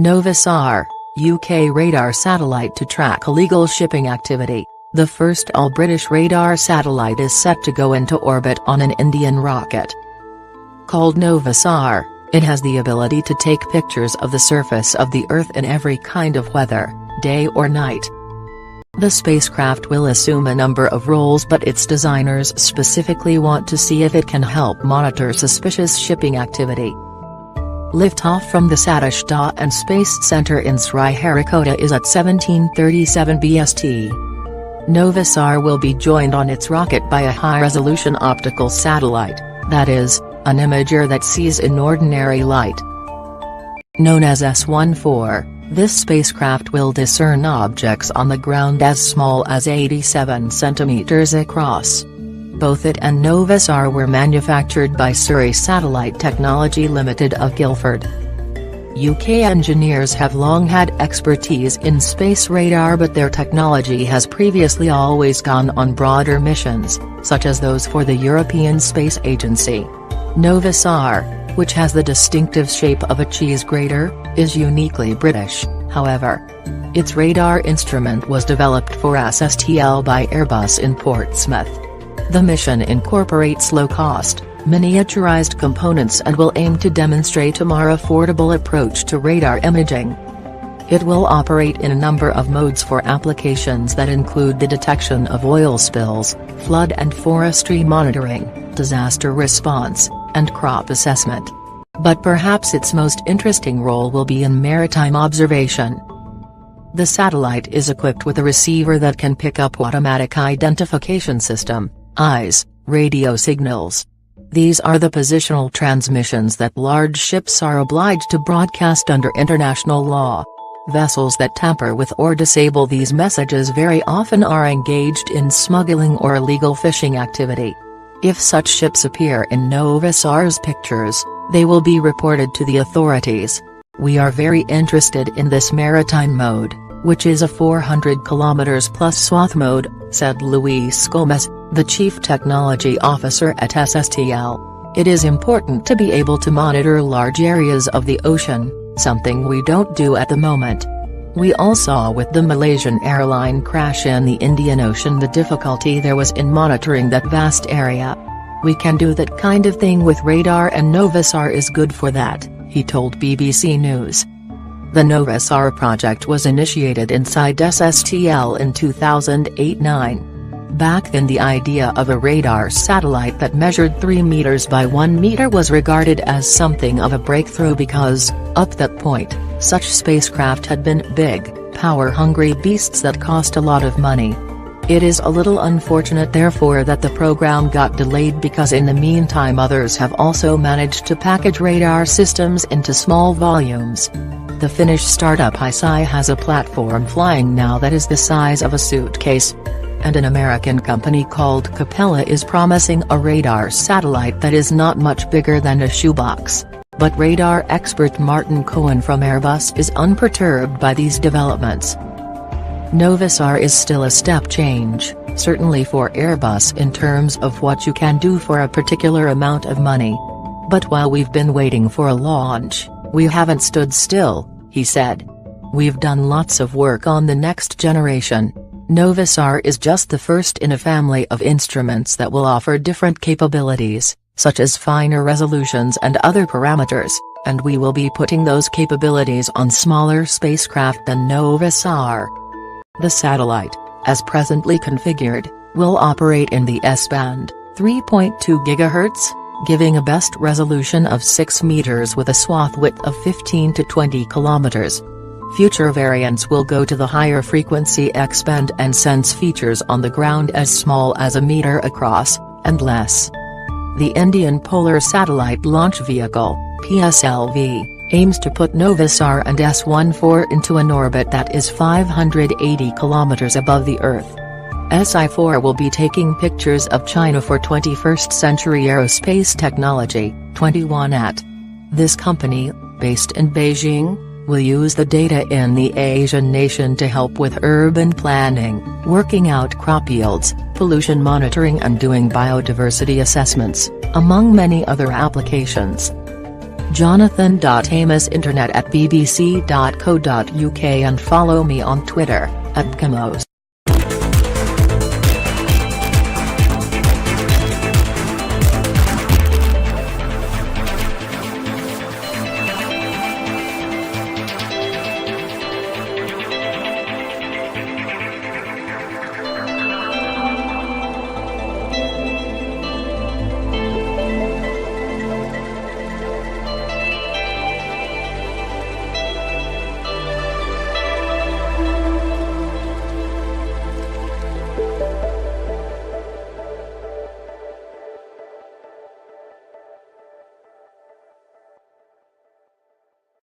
Novasar, UK radar satellite to track illegal shipping activity. The first all-British radar satellite is set to go into orbit on an Indian rocket. Called Novasar, it has the ability to take pictures of the surface of the Earth in every kind of weather, day or night. The spacecraft will assume a number of roles, but its designers specifically want to see if it can help monitor suspicious shipping activity. Liftoff from the Satish Dhawan Space Center in Sriharikota is at 17:37 BST. Novasar will be joined on its rocket by a high-resolution optical satellite, that is, an imager that sees in ordinary light. Known as S-14, this spacecraft will discern objects on the ground as small as 87 centimeters across. Both it and Novasar were manufactured by Surrey Satellite Technology Limited of Guildford. UK engineers have long had expertise in space radar, but their technology has previously always gone on broader missions, such as those for the European Space Agency. Novasar, which has the distinctive shape of a cheese grater, is uniquely British, however. Its radar instrument was developed for SSTL by Airbus in Portsmouth. The mission incorporates low-cost, miniaturized components and will aim to demonstrate a more affordable approach to radar imaging. It will operate in a number of modes for applications that include the detection of oil spills, flood and forestry monitoring, disaster response, and crop assessment. But perhaps its most interesting role will be in maritime observation. The satellite is equipped with a receiver that can pick up automatic identification system, EIS, radio signals. These are the positional transmissions that large ships are obliged to broadcast under international law. Vessels that tamper with or disable these messages very often are engaged in smuggling or illegal fishing activity. If such ships appear in Novasar's pictures, they will be reported to the authorities. We are very interested in this maritime mode, which is a 400 km plus swath mode, said Luis Gomez, the Chief Technology Officer at SSTL. It is important to be able to monitor large areas of the ocean, something we don't do at the moment. We all saw with the Malaysian airline crash in the Indian Ocean the difficulty there was in monitoring that vast area. We can do that kind of thing with radar, and Novasar is good for that, he told BBC News. The Novasar project was initiated inside SSTL in 2008-09. Back then the idea of a radar satellite that measured 3 meters by 1 meter was regarded as something of a breakthrough because, up that point, such spacecraft had been big, power-hungry beasts that cost a lot of money. It is a little unfortunate therefore that the program got delayed, because in the meantime others have also managed to package radar systems into small volumes. The Finnish startup HiSci has a platform flying now that is the size of a suitcase. And an American company called Capella is promising a radar satellite that is not much bigger than a shoebox. But radar expert Martin Cohen from Airbus is unperturbed by these developments. Novasar is still a step change, certainly for Airbus in terms of what you can do for a particular amount of money. But while we've been waiting for a launch, we haven't stood still, he said. We've done lots of work on the next generation. Novasar is just the first in a family of instruments that will offer different capabilities, such as finer resolutions and other parameters, and we will be putting those capabilities on smaller spacecraft than Novasar. The satellite, as presently configured, will operate in the S-band, 3.2 GHz, giving a best resolution of 6 meters with a swath width of 15 to 20 kilometers. Future variants will go to the higher frequency X-band and sense features on the ground as small as a meter across, and less. The Indian Polar Satellite Launch Vehicle, PSLV, aims to put Novasar and S-14 into an orbit that is 580 kilometers above the Earth. SI-4 will be taking pictures of China for 21st Century Aerospace Technology, 21AT. This company, based in Beijing, will use the data in the Asian nation to help with urban planning, working out crop yields, pollution monitoring and doing biodiversity assessments, among many other applications. Jonathan.AmosInternet@bbc.co.uk and follow me on Twitter @Camos.